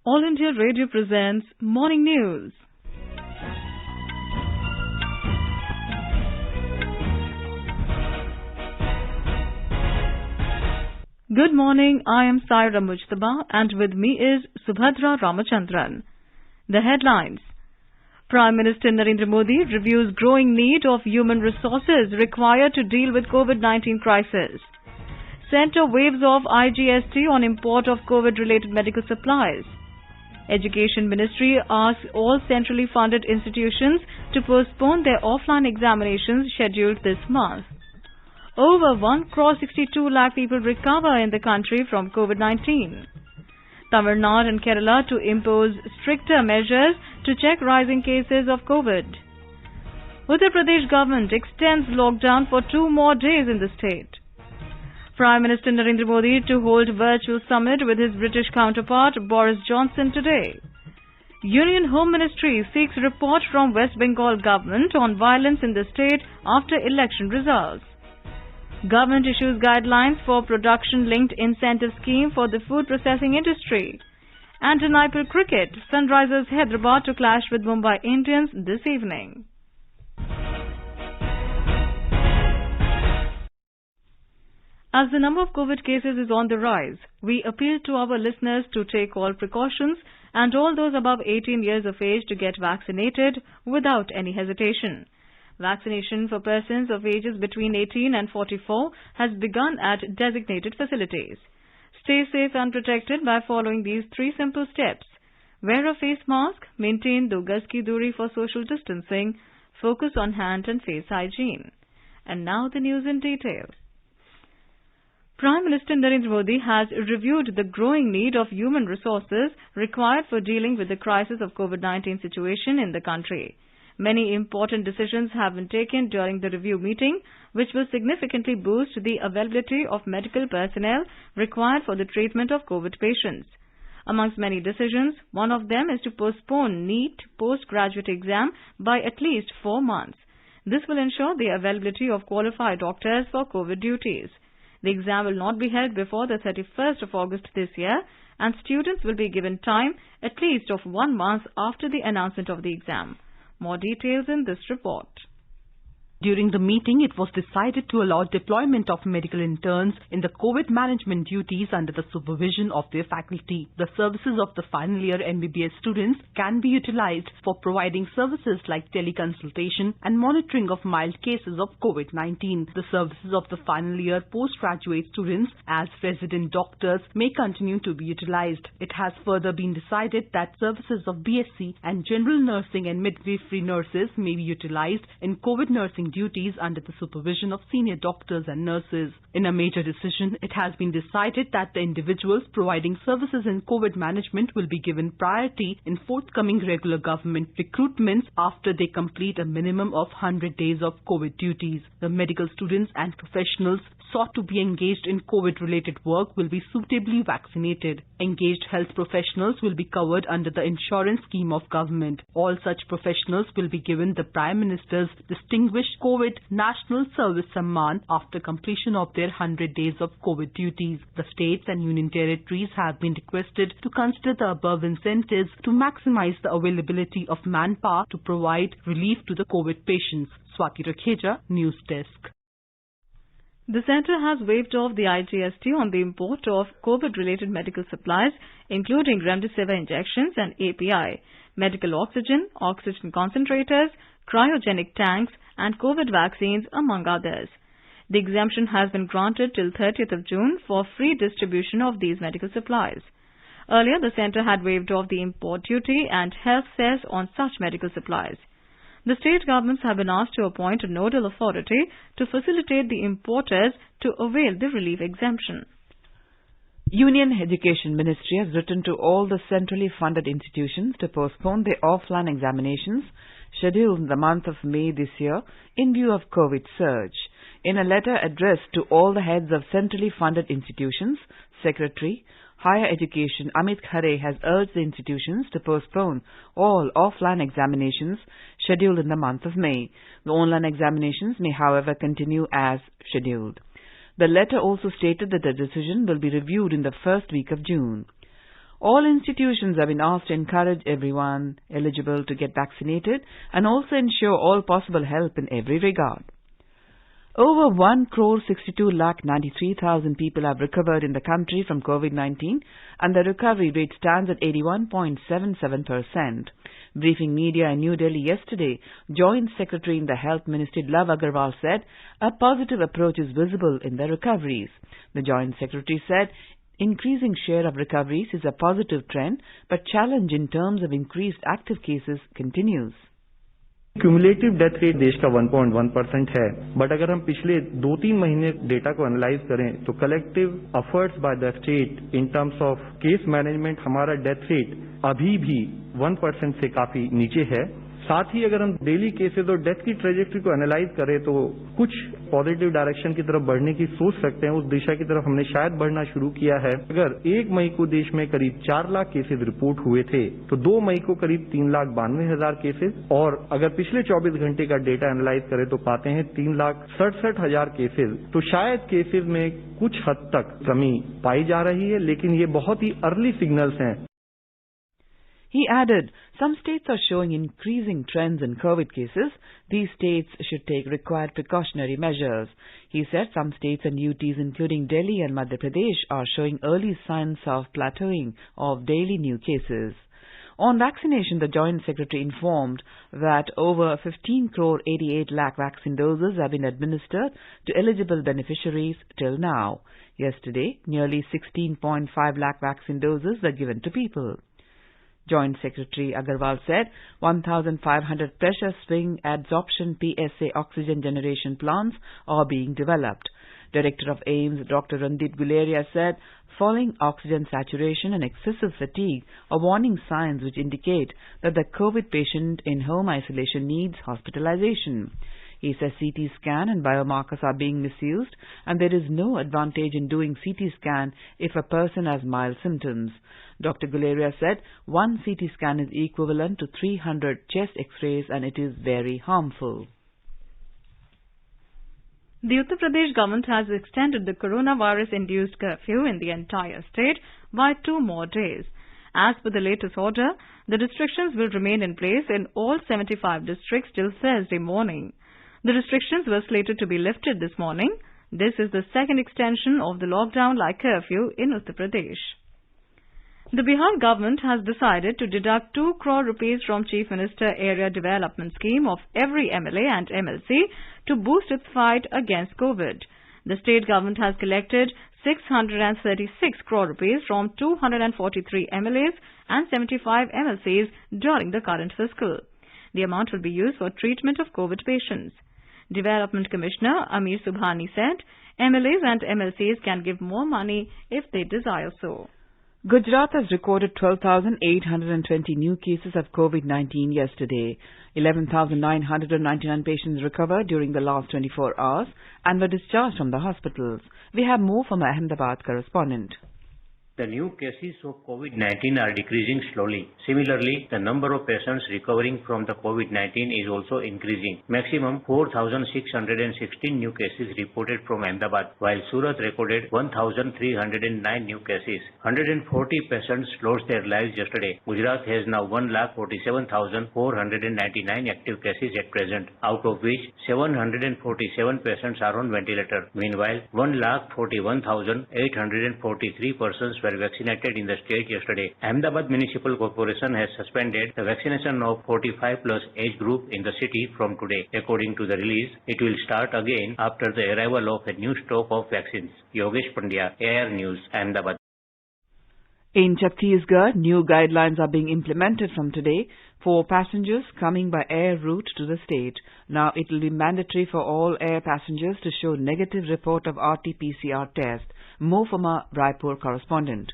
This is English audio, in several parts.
All India Radio presents Morning News. Good morning, I am Saira Mujtaba and with me is Subhadra Ramachandran. The headlines. Prime Minister Narendra Modi reviews growing need of human resources required to deal with COVID-19 crisis. Centre waives off IGST on import of COVID-related medical supplies. Education Ministry asks all centrally funded institutions to postpone their offline examinations scheduled this month. Over 1.62 lakh people recover in the country from COVID-19. Tamil Nadu and Kerala to impose stricter measures to check rising cases of COVID. Uttar Pradesh government extends lockdown for 2 more days in the state. Prime Minister Narendra Modi to hold virtual summit with his British counterpart Boris Johnson today. Union Home Ministry seeks report from West Bengal government on violence in the state after election results. Government issues guidelines for production-linked incentive scheme for the food processing industry. And in IPL cricket, Sunrisers Hyderabad to clash with Mumbai Indians this evening. As the number of COVID cases is on the rise, we appeal to our listeners to take all precautions and all those above 18 years of age to get vaccinated without any hesitation. Vaccination for persons of ages between 18 and 44 has begun at designated facilities. Stay safe and protected by following these 3 simple steps. Wear a face mask, maintain 2 gaz ki duri for social distancing, focus on hand and face hygiene. And now the news in detail. Prime Minister Narendra Modi has reviewed the growing need of human resources required for dealing with the crisis of COVID-19 situation in the country. Many important decisions have been taken during the review meeting, which will significantly boost the availability of medical personnel required for the treatment of COVID patients. Amongst many decisions, one of them is to postpone NEET postgraduate exam by at least 4 months. This will ensure the availability of qualified doctors for COVID duties. The exam will not be held before the 31st of August this year, and students will be given time at least of 1 month after the announcement of the exam. More details in this report. During the meeting, it was decided to allow deployment of medical interns in the COVID management duties under the supervision of their faculty. The services of the final year MBBS students can be utilized for providing services like teleconsultation and monitoring of mild cases of COVID-19. The services of the final year postgraduate students as resident doctors may continue to be utilized. It has further been decided that services of BSc and general nursing and midwifery nurses may be utilized in COVID nursing duties under the supervision of senior doctors and nurses. In a major decision, it has been decided that the individuals providing services in COVID management will be given priority in forthcoming regular government recruitments after they complete a minimum of 100 days of COVID duties. The medical students and professionals sought to be engaged in COVID-related work will be suitably vaccinated. Engaged health professionals will be covered under the insurance scheme of government. All such professionals will be given the Prime Minister's Distinguished COVID National Service Samman after completion of their 100 days of COVID duties. The states and union territories have been requested to consider the above incentives to maximize the availability of manpower to provide relief to the COVID patients. Swati Rakheja, News Desk. The centre has waived off the IGST on the import of COVID-related medical supplies, including remdesivir injections and API, medical oxygen, oxygen concentrators, cryogenic tanks, and COVID vaccines, among others. The exemption has been granted till 30th of June for free distribution of these medical supplies. Earlier, the centre had waived off the import duty and health cess on such medical supplies. The state governments have been asked to appoint a nodal authority to facilitate the importers to avail the relief exemption. Union Education Ministry has written to all the centrally funded institutions to postpone their offline examinations scheduled in the month of May this year in view of COVID surge. In a letter addressed to all the heads of centrally funded institutions, Secretary, Higher Education Amit Khare has urged the institutions to postpone all offline examinations scheduled in the month of May. The online examinations may, however, continue as scheduled. The letter also stated that the decision will be reviewed in the first week of June. All institutions have been asked to encourage everyone eligible to get vaccinated and also ensure all possible help in every regard. Over 1,62,93,000 people have recovered in the country from COVID-19 and the recovery rate stands at 81.77%. Briefing media in New Delhi yesterday, Joint Secretary in the Health Ministry Love Agarwal said a positive approach is visible in the recoveries. The Joint Secretary said increasing share of recoveries is a positive trend, but challenge in terms of increased active cases continues. Cumulative death rate देश का 1.1% है, but अगर हम पिछले 2-3 महीने data को analyse करें तो collective efforts by the state in terms of case management हमारा डेथ रेट अभी भी 1% से काफी नीचे है. साथ ही अगर हम डेली केसेस और डेथ की ट्रेजेक्टरी को एनालाइज करें तो कुछ पॉजिटिव डायरेक्शन की तरफ बढ़ने की सोच सकते हैं. उस दिशा की तरफ हमने शायद बढ़ना शुरू किया है. अगर 1 मई को देश में करीब 4 लाख केसेस रिपोर्ट हुए थे तो 2 मई को करीब 3,92,000 केसेस, और अगर पिछले 24 घंटे का डेटा एनालाइज करें तो पाते हैं 3,67,000 केसेस. तो शायद केसेस में कुछ हद तक कमी पाई जा रही है, लेकिन ये बहुत ही अर्ली सिग्नल्स हैं. He added, some states are showing increasing trends in COVID cases. These states should take required precautionary measures. He said some states and UTs including Delhi and Madhya Pradesh are showing early signs of plateauing of daily new cases. On vaccination, the Joint Secretary informed that over 15 crore 88 lakh vaccine doses have been administered to eligible beneficiaries till now. Yesterday, nearly 16.5 lakh vaccine doses were given to people. Joint Secretary Agarwal said 1,500 pressure swing adsorption PSA oxygen generation plants are being developed. Director of AIIMS Dr. Randeep Guleria said falling oxygen saturation and excessive fatigue are warning signs which indicate that the COVID patient in home isolation needs hospitalization. He says CT scan and biomarkers are being misused and there is no advantage in doing CT scan if a person has mild symptoms. Dr. Guleria said one CT scan is equivalent to 300 chest x-rays and it is very harmful. The Uttar Pradesh government has extended the coronavirus-induced curfew in the entire state by 2 more days. As per the latest order, the restrictions will remain in place in all 75 districts till Thursday morning. The restrictions were slated to be lifted this morning. This is the second extension of the lockdown-like curfew in Uttar Pradesh. The Bihar government has decided to deduct 2 crore rupees from Chief Minister Area Development Scheme of every MLA and MLC to boost its fight against COVID. The state government has collected 636 crore rupees from 243 MLAs and 75 MLCs during the current fiscal. The amount will be used for treatment of COVID patients. Development Commissioner Amir Subhani said MLAs and MLCs can give more money if they desire so. Gujarat has recorded 12,820 new cases of COVID-19 yesterday. 11,999 patients recovered during the last 24 hours and were discharged from the hospitals. We have more from our Ahmedabad correspondent. The new cases of COVID-19 are decreasing slowly. Similarly, the number of patients recovering from the COVID-19 is also increasing. Maximum 4,616 new cases reported from Ahmedabad, while Surat recorded 1,309 new cases. 140 patients lost their lives yesterday. Gujarat has now 1,47,499 active cases at present, out of which 747 patients are on ventilator. Meanwhile, 1,41,843 persons were vaccinated in the state yesterday. Ahmedabad Municipal Corporation has suspended the vaccination of 45 plus age group in the city from today. According to the release, it will start again after the arrival of a new stock of vaccines. Yogesh Pandya, AIR News, Ahmedabad. In Chhattisgarh, new guidelines are being implemented from today for passengers coming by air route to the state. Now it will be mandatory for all air passengers to show negative report of RT-PCR test. More from our Raipur correspondent.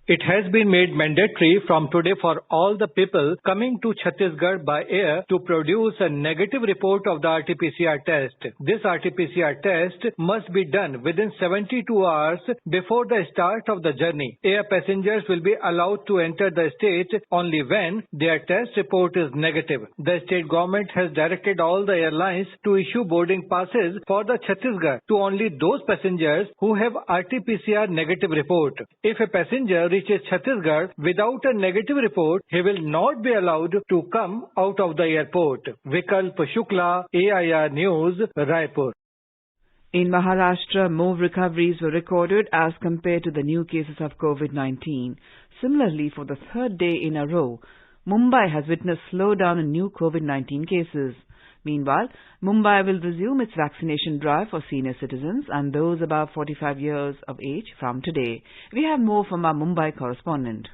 It has been made mandatory from today for all the people coming to Chhattisgarh by air to produce a negative report of the RT-PCR test. This RT-PCR test must be done within 72 hours before the start of the journey. Air passengers will be allowed to enter the state only when their test report is negative. The state government has directed all the airlines to issue boarding passes for the Chhattisgarh to only those passengers who have RT-PCR negative report. If a passenger reaches Chhattisgarh without a negative report, he will not be allowed to come out of the airport. Vikalp Shukla, AIR News, Raipur. In Maharashtra, more recoveries were recorded as compared to the new cases of COVID-19. Similarly, for the third day in a row, Mumbai has witnessed slowdown in new COVID-19 cases. Meanwhile, Mumbai will resume its vaccination drive for senior citizens and those above 45 years of age from today. We have more from our Mumbai correspondent.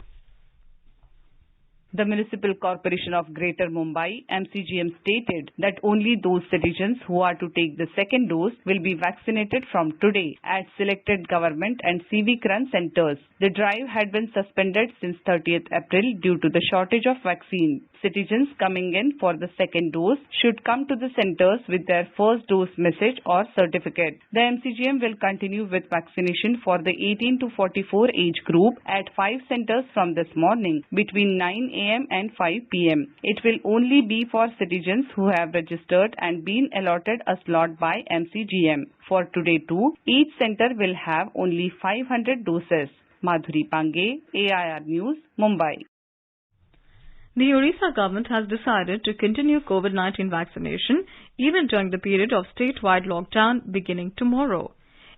The Municipal Corporation of Greater Mumbai, MCGM, stated that only those citizens who are to take the second dose will be vaccinated from today at selected government and civic run centers. The drive had been suspended since 30th April due to the shortage of vaccine. Citizens coming in for the second dose should come to the centers with their first dose message or certificate. The MCGM will continue with vaccination for the 18 to 44 age group at 5 centers from this morning between 9 a.m. and 5 p.m. It will only be for citizens who have registered and been allotted a slot by MCGM. For today too, each center will have only 500 doses. Madhuri Pange, AIR News, Mumbai. The Odisha government has decided to continue COVID-19 vaccination even during the period of statewide lockdown beginning tomorrow.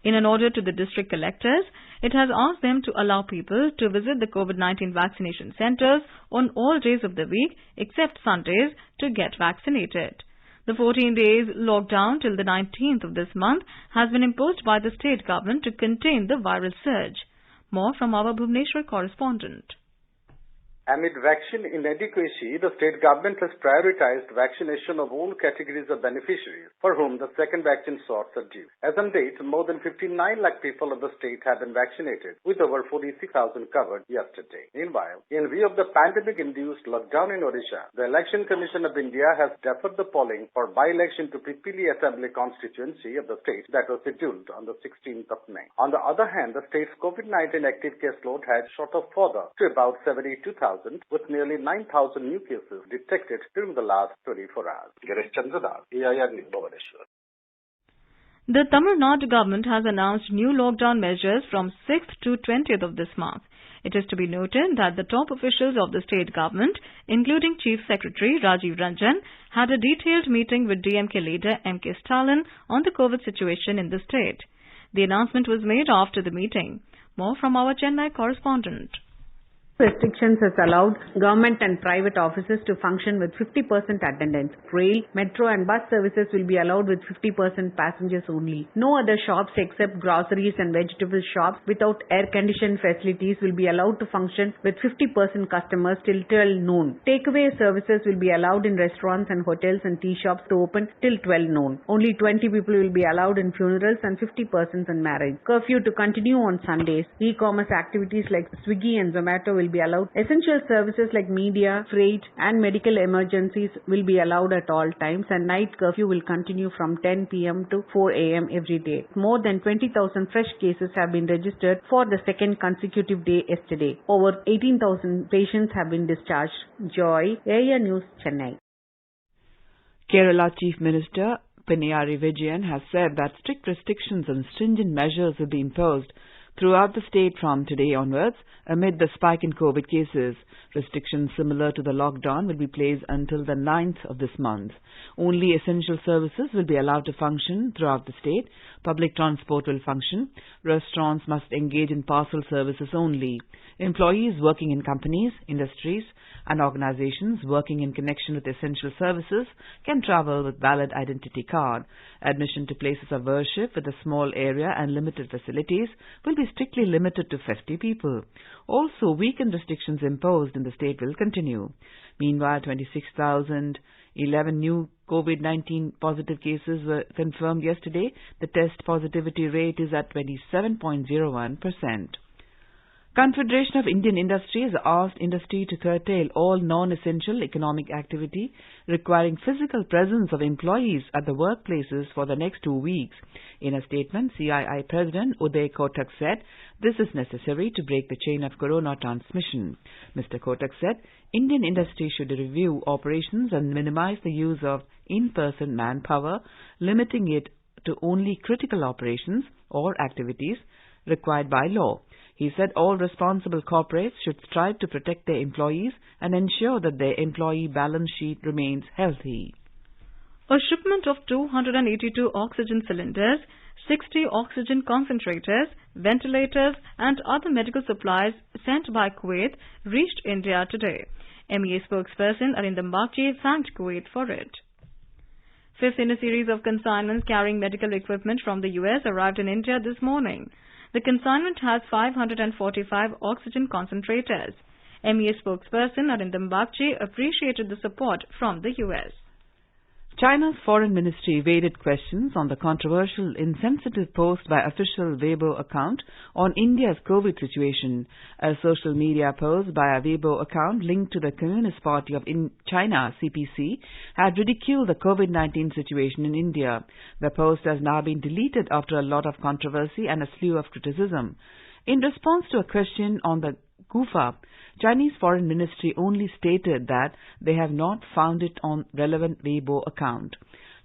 In an order to the district collectors, it has asked them to allow people to visit the COVID-19 vaccination centers on all days of the week except Sundays to get vaccinated. The 14 days lockdown till the 19th of this month has been imposed by the state government to contain the viral surge. More from our Bhubaneswar correspondent. Amid vaccine inadequacy, the state government has prioritized vaccination of all categories of beneficiaries for whom the second vaccine shots are due. As on date, more than 59 lakh people of the state have been vaccinated, with over 46,000 covered yesterday. Meanwhile, in view of the pandemic-induced lockdown in Odisha, the Election Commission of India has deferred the polling for by-election to Pipili Assembly constituency of the state that was scheduled on the 16th of May. On the other hand, the state's COVID-19 active case load had shot up further to about 72,000, with nearly 9,000 new cases detected during the last 24 hours. Girish Chandradas, AIR News, Bhubaneswar. The Tamil Nadu government has announced new lockdown measures from 6th to 20th of this month. It is to be noted that the top officials of the state government, including Chief Secretary Rajiv Ranjan, had a detailed meeting with DMK leader M.K. Stalin on the COVID situation in the state. The announcement was made after the meeting. More from our Chennai correspondent. Restrictions has allowed government and private offices to function with 50% attendance. Rail, metro and bus services will be allowed with 50% passengers only. No other shops except groceries and vegetable shops without air-conditioned facilities will be allowed to function with 50% customers till 12 noon. Takeaway services will be allowed in restaurants and hotels and tea shops to open till 12 noon. Only 20 people will be allowed in funerals and 50 persons in marriage. Curfew to continue on Sundays. E-commerce activities like Swiggy and Zomato will be allowed. Essential services like media, freight and medical emergencies will be allowed at all times, and night curfew will continue from 10 p.m. to 4 a.m. every day. More than 20,000 fresh cases have been registered for the second consecutive day yesterday. Over 18,000 patients have been discharged. Joy, AIR News, Chennai. Kerala Chief Minister Pinarayi Vijayan has said that strict restrictions and stringent measures will be imposed throughout the state from today onwards amid the spike in COVID cases. Restrictions similar to the lockdown will be placed until the 9th of this month. Only essential services will be allowed to function throughout the state. Public transport will function. Restaurants must engage in parcel services only. Employees working in companies, industries and organizations working in connection with essential services can travel with valid identity card. Admission to places of worship with a small area and limited facilities will be strictly limited to 50 people. Also, weekend restrictions imposed in the state will continue. Meanwhile, 26,011 new COVID-19 positive cases were confirmed yesterday. The test positivity rate is at 27.01%. Confederation of Indian Industry has asked industry to curtail all non-essential economic activity requiring physical presence of employees at the workplaces for the next 2 weeks. In a statement, CII President Uday Kotak said this is necessary to break the chain of corona transmission. Mr. Kotak said Indian industry should review operations and minimize the use of in-person manpower, limiting it to only critical operations or activities required by law. He said all responsible corporates should strive to protect their employees and ensure that their employee balance sheet remains healthy. A shipment of 282 oxygen cylinders, 60 oxygen concentrators, ventilators and other medical supplies sent by Kuwait reached India today. MEA spokesperson Arindam Bagchi thanked Kuwait for it. Fifth in a series of consignments carrying medical equipment from the US arrived in India this morning. The consignment has 545 oxygen concentrators. MEA spokesperson Arindam Bagchi appreciated the support from the US. China's foreign ministry evaded questions on the controversial insensitive post by official Weibo account on India's COVID situation. A social media post by a Weibo account linked to the Communist Party of China, CPC, had ridiculed the COVID-19 situation in India. The post has now been deleted after a lot of controversy and a slew of criticism. In response to a question on the GUFA, Chinese Foreign Ministry only stated that they have not found it on relevant Weibo account.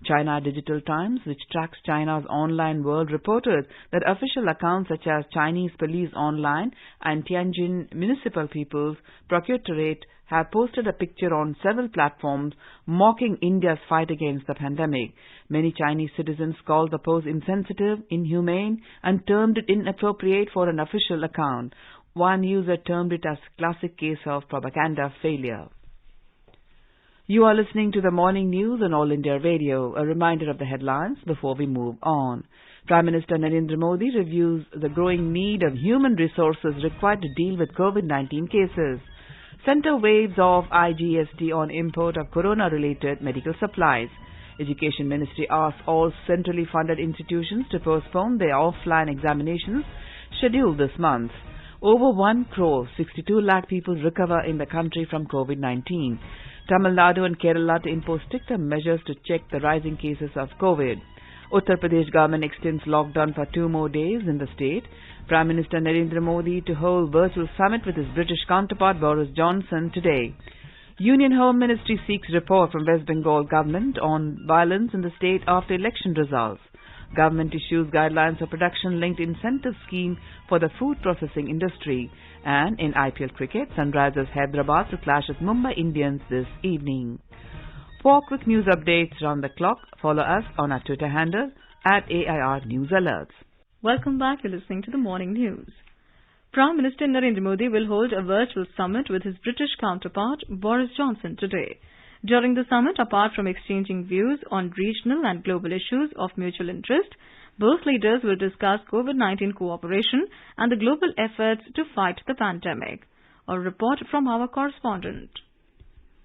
China Digital Times, which tracks China's online world, reported that official accounts such as Chinese Police Online and Tianjin Municipal People's Procuratorate have posted a picture on several platforms mocking India's fight against the pandemic. Many Chinese citizens called the post insensitive, inhumane, and termed it inappropriate for an official account. One user termed it as a classic case of propaganda failure. You are listening to the morning news on All India Radio. A reminder of the headlines before we move on. Prime Minister Narendra Modi reviews the growing need of human resources required to deal with COVID-19 cases. Centre waves off IGST on import of corona-related medical supplies. Education Ministry asks all centrally funded institutions to postpone their offline examinations scheduled this month. Over 1 crore 62 lakh people recover in the country from COVID-19. Tamil Nadu and Kerala to impose stricter measures to check the rising cases of COVID. Uttar Pradesh government extends lockdown for 2 more days in the state. Prime Minister Narendra Modi to hold virtual summit with his British counterpart Boris Johnson today. Union Home Ministry seeks report from West Bengal government on violence in the state after election results. Government issues guidelines for production-linked incentive scheme for the food processing industry. And in IPL cricket, Sunrisers Hyderabad to clash with Mumbai Indians this evening. For quick news updates round the clock, follow us on our Twitter handle @AIR News Alerts. Welcome back. You're listening to the morning news. Prime Minister Narendra Modi will hold a virtual summit with his British counterpart Boris Johnson today. During the summit, apart from exchanging views on regional and global issues of mutual interest, both leaders will discuss COVID-19 cooperation and the global efforts to fight the pandemic. A report from our correspondent.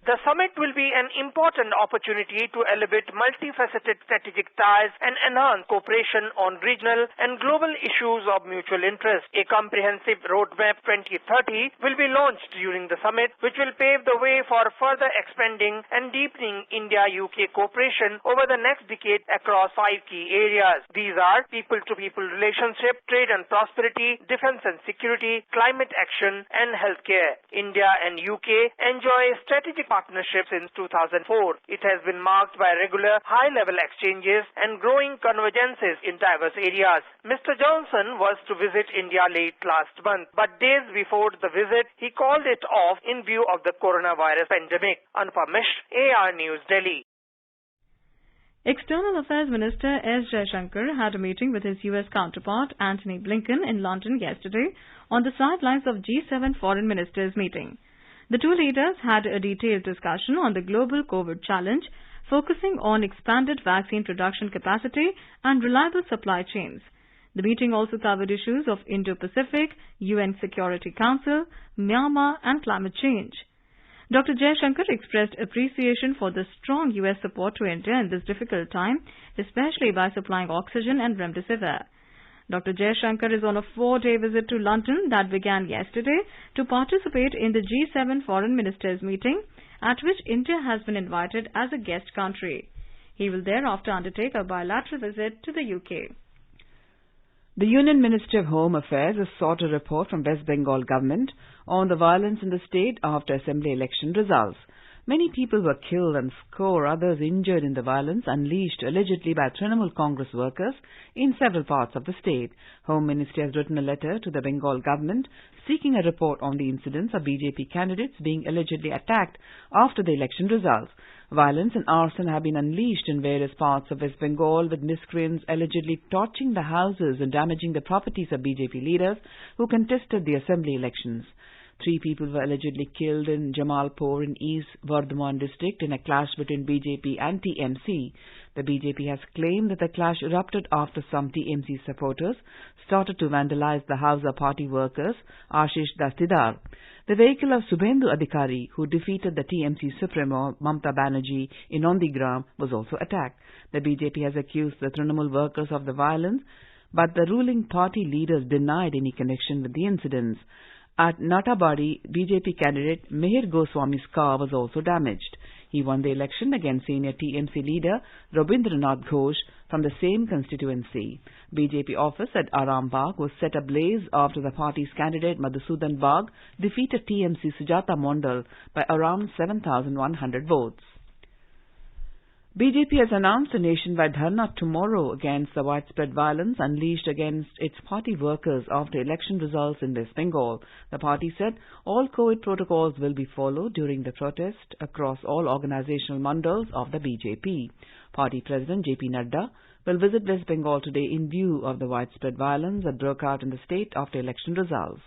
The summit will be an important opportunity to elevate multifaceted strategic ties and enhance cooperation on regional and global issues of mutual interest. A comprehensive roadmap 2030 will be launched during the summit, which will pave the way for further expanding and deepening India-UK cooperation over the next decade across 5 key areas. These are people-to-people relationship, trade and prosperity, defense and security, climate action, and healthcare. India and UK enjoy strategic partnership since 2004. It has been marked by regular high-level exchanges and growing convergences in diverse areas. Mr. Johnson was to visit India late last month, but days before the visit, he called it off in view of the coronavirus pandemic. Anupam Mishra, AR News, Delhi. External Affairs Minister S. Jaishankar had a meeting with his US counterpart Antony Blinken in London yesterday on the sidelines of G7 Foreign Ministers meeting. The two leaders had a detailed discussion on the global COVID challenge, focusing on expanded vaccine production capacity and reliable supply chains. The meeting also covered issues of Indo-Pacific, UN Security Council, Myanmar and climate change. Dr. Jaishankar expressed appreciation for the strong US support to India in this difficult time, especially by supplying oxygen and remdesivir. Dr. Jaishankar is on a 4-day visit to London that began yesterday to participate in the G7 Foreign Ministers meeting, at which India has been invited as a guest country. He will thereafter undertake a bilateral visit to the UK. The Union Ministry of Home Affairs has sought a report from West Bengal government on the violence in the state after assembly election results. Many people were killed and score others injured in the violence unleashed allegedly by Trinamool Congress workers in several parts of the state. Home Ministry has written a letter to the Bengal government seeking a report on the incidents of BJP candidates being allegedly attacked after the election results. Violence and arson have been unleashed in various parts of West Bengal, with miscreants allegedly torching the houses and damaging the properties of BJP leaders who contested the assembly elections. 3 people were allegedly killed in Jamalpur in East Bardhaman district in a clash between BJP and TMC. The BJP has claimed that the clash erupted after some TMC supporters started to vandalize the house of party workers, Ashish Dastidar. The vehicle of Subhendu Adhikari, who defeated the TMC Supremo Mamata Banerjee in Nondigram, was also attacked. The BJP has accused the Trinamool workers of the violence, but the ruling party leaders denied any connection with the incidents. At Natabadi, BJP candidate Mihir Goswami's car was also damaged. He won the election against senior TMC leader Rabindranath Ghosh from the same constituency. BJP office at Aram Bagh was set ablaze after the party's candidate Madhusudan Bagh defeated TMC Sujata Mondal by around 7,100 votes. BJP has announced a nationwide dharna tomorrow against the widespread violence unleashed against its party workers after election results in West Bengal. The party said all COVID protocols will be followed during the protest across all organizational mandals of the BJP. Party President JP Nadda will visit West Bengal today in view of the widespread violence that broke out in the state after election results.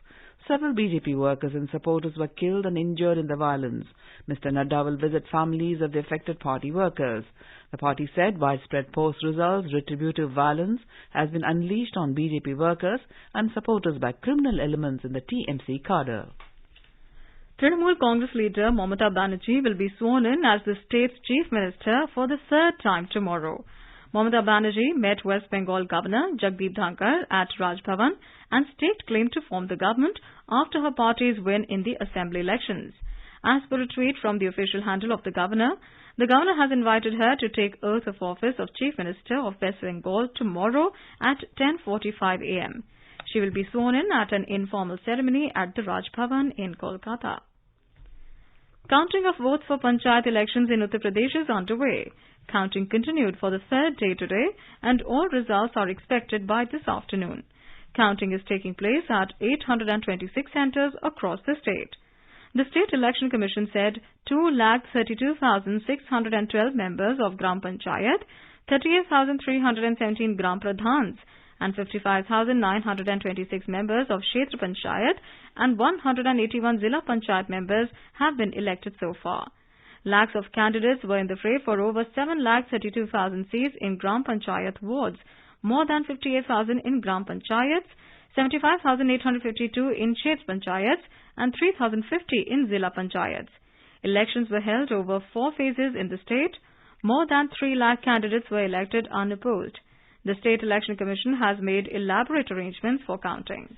Several BJP workers and supporters were killed and injured in the violence. Mr. Nadda will visit families of the affected party workers. The party said widespread post-results retributive violence has been unleashed on BJP workers and supporters by criminal elements in the TMC cadre. Trinamool Congress leader Mamata Banerjee will be sworn in as the state's chief minister for the 3rd time tomorrow. Mamata Banerjee met West Bengal Governor Jagdeep Dhankar at Raj Bhavan and staked claim to form the government after her party's win in the assembly elections. As per a tweet from the official handle of the governor has invited her to take oath of office of Chief Minister of West Bengal tomorrow at 10:45 a.m. She will be sworn in at an informal ceremony at the Raj Bhavan in Kolkata. Counting of votes for Panchayat elections in Uttar Pradesh is underway. Counting continued for the 3rd day today, and all results are expected by this afternoon. Counting is taking place at 826 centres across the state. The State Election Commission said 2,32,612 members of Gram Panchayat, 38,317 Gram Pradhans, and 55,926 members of Kshetra Panchayat and 181 Zilla Panchayat members have been elected so far. Lakhs of candidates were in the fray for over 7,32,000 seats in Gram Panchayat wards, more than 58,000 in Gram Panchayats, 75,852 in Kshetra Panchayats, and 3,050 in Zilla Panchayats. Elections were held over 4 phases in the state. More than 3 lakh candidates were elected unopposed. The State Election Commission has made elaborate arrangements for counting.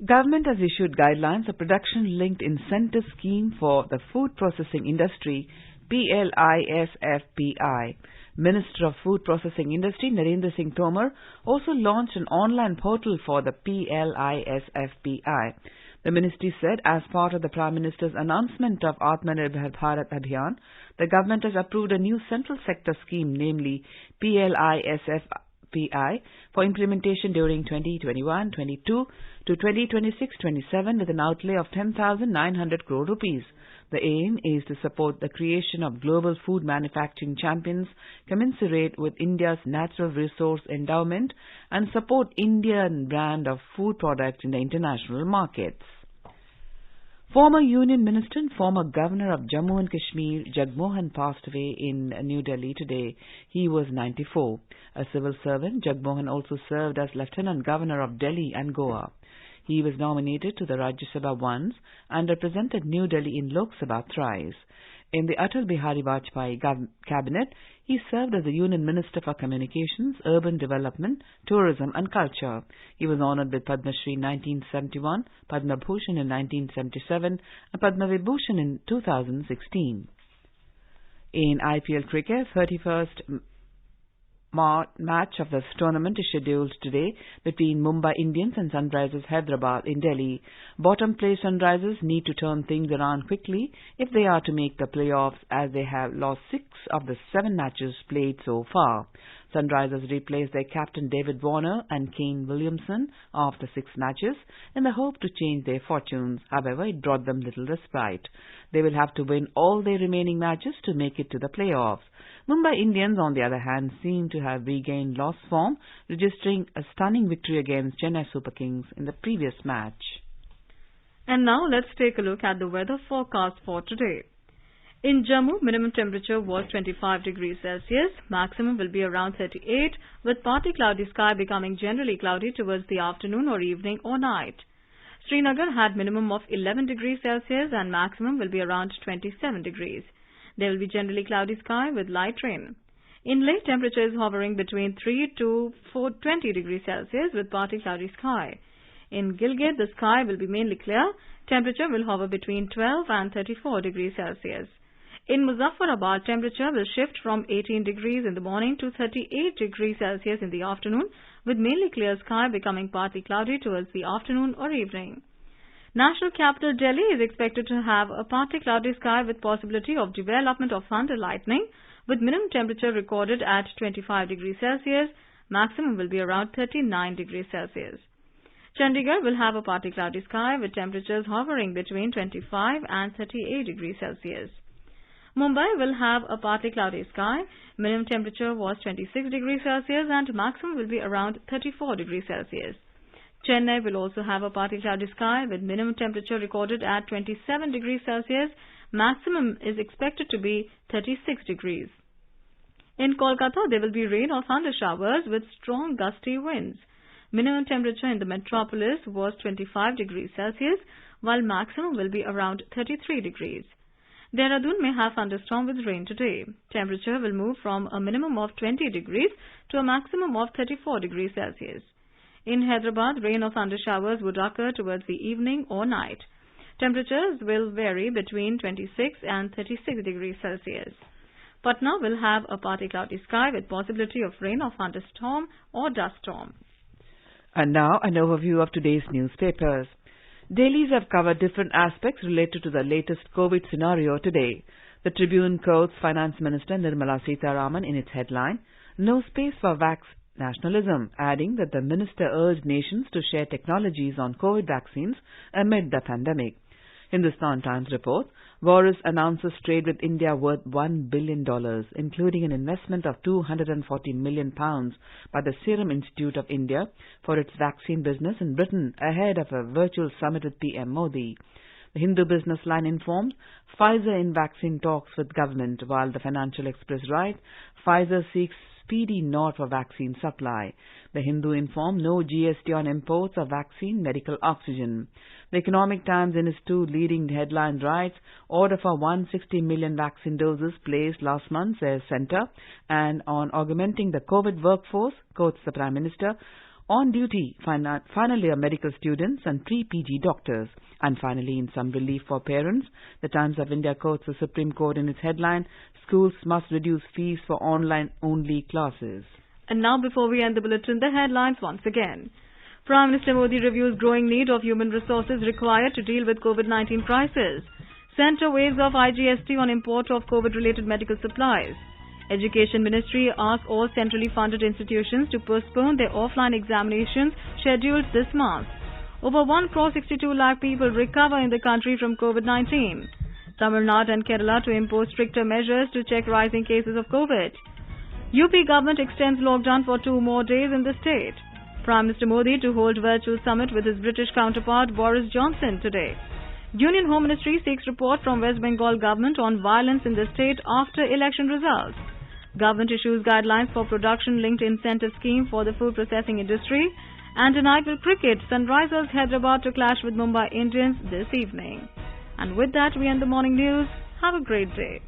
Government has issued guidelines, a production-linked incentive scheme for the food processing industry, PLISFPI. Minister of Food Processing Industry, Narendra Singh Tomar, also launched an online portal for the PLISFPI. The ministry said as part of the Prime Minister's announcement of Atmanirbhar Bharat Abhiyan, the government has approved a new central sector scheme, namely PLISFPI, for implementation during 2021-22 to 2026-27 with an outlay of 10,900 crore rupees. The aim is to support the creation of global food manufacturing champions commensurate with India's natural resource endowment and support Indian brand of food products in the international markets. Former Union Minister and former Governor of Jammu and Kashmir, Jagmohan, passed away in New Delhi today. He was 94. A civil servant, Jagmohan also served as Lieutenant Governor of Delhi and Goa. He was nominated to the Rajya Sabha once and represented New Delhi in Lok Sabha thrice. In the Atal Bihari Vajpayee cabinet, he served as the Union Minister for Communications, Urban Development, Tourism and Culture. He was honoured with Padma Shri in 1971, Padma Bhushan in 1977 and Padma Vibhushan in 2016. In IPL cricket, 31st match of this tournament is scheduled today between Mumbai Indians and Sunrisers Hyderabad in Delhi. Bottom place Sunrisers need to turn things around quickly if they are to make the playoffs, as they have lost 6 of the 7 matches played so far. Sunrisers replaced their captain David Warner and Kane Williamson after 6 matches in the hope to change their fortunes. However, it brought them little respite. They will have to win all their remaining matches to make it to the playoffs. Mumbai Indians, on the other hand, seem to have regained lost form, registering a stunning victory against Chennai Super Kings in the previous match. And now let's take a look at the weather forecast for today. In Jammu, minimum temperature was 25 degrees Celsius. Maximum will be around 38, with partly cloudy sky becoming generally cloudy towards the afternoon or evening or night. Srinagar had minimum of 11 degrees Celsius and maximum will be around 27 degrees. There will be generally cloudy sky with light rain. In Leh, temperature is hovering between 3 to 20 degrees Celsius with partly cloudy sky. In Gilgit, the sky will be mainly clear. Temperature will hover between 12 and 34 degrees Celsius. In Muzaffarabad, temperature will shift from 18 degrees in the morning to 38 degrees Celsius in the afternoon, with mainly clear sky becoming partly cloudy towards the afternoon or evening. National capital Delhi is expected to have a partly cloudy sky with possibility of development of thunder lightning, with minimum temperature recorded at 25 degrees Celsius. Maximum will be around 39 degrees Celsius. Chandigarh will have a partly cloudy sky with temperatures hovering between 25 and 38 degrees Celsius. Mumbai will have a partly cloudy sky. Minimum temperature was 26 degrees Celsius and maximum will be around 34 degrees Celsius. Chennai will also have a partly cloudy sky with minimum temperature recorded at 27 degrees Celsius. Maximum is expected to be 36 degrees. In Kolkata, there will be rain or thunder showers with strong gusty winds. Minimum temperature in the metropolis was 25 degrees Celsius, while maximum will be around 33 degrees. Dehradun may have thunderstorm with rain today. Temperature will move from a minimum of 20 degrees to a maximum of 34 degrees Celsius. In Hyderabad, rain or thunder showers would occur towards the evening or night. Temperatures will vary between 26 and 36 degrees Celsius. Patna will have a partly cloudy sky with possibility of rain or thunderstorm or dust storm. And now an overview of today's newspapers. Dailies have covered different aspects related to the latest COVID scenario today. The Tribune quotes Finance Minister Nirmala Sitharaman in its headline, "No space for vax nationalism," adding that the minister urged nations to share technologies on COVID vaccines amid the pandemic. Hindustan Times report, Boris announces trade with India worth $1 billion, including an investment of £240 million by the Serum Institute of India for its vaccine business in Britain ahead of a virtual summit with PM Modi. The Hindu Business Line informed, Pfizer in vaccine talks with government, while the Financial Express writes, Pfizer seeks speedy nod for vaccine supply. The Hindu informed, no GST on imports of vaccine medical oxygen. The Economic Times in its 2 leading headlines writes, order for 160 million vaccine doses placed last month, says Centre, and on augmenting the COVID workforce, quotes the Prime Minister, on duty, final year medical students and pre-PG doctors. And finally, in some relief for parents, the Times of India quotes the Supreme Court in its headline, schools must reduce fees for online-only classes. And now, before we end the bulletin, the headlines once again. Prime Minister Modi reviews growing need of human resources required to deal with COVID-19 crisis. Centre waives off IGST on import of COVID-related medical supplies. Education Ministry asks all centrally funded institutions to postpone their offline examinations scheduled this month. Over 1.62 lakh people recover in the country from COVID-19. Tamil Nadu and Kerala to impose stricter measures to check rising cases of COVID. UP government extends lockdown for 2 more days in the state. Prime Minister Modi to hold virtual summit with his British counterpart Boris Johnson today. Union Home Ministry seeks report from West Bengal government on violence in the state after election results. Government issues guidelines for production-linked incentive scheme for the food processing industry. And tonight will cricket, Sunrisers Hyderabad to clash with Mumbai Indians this evening. And with that, we end the morning news. Have a great day.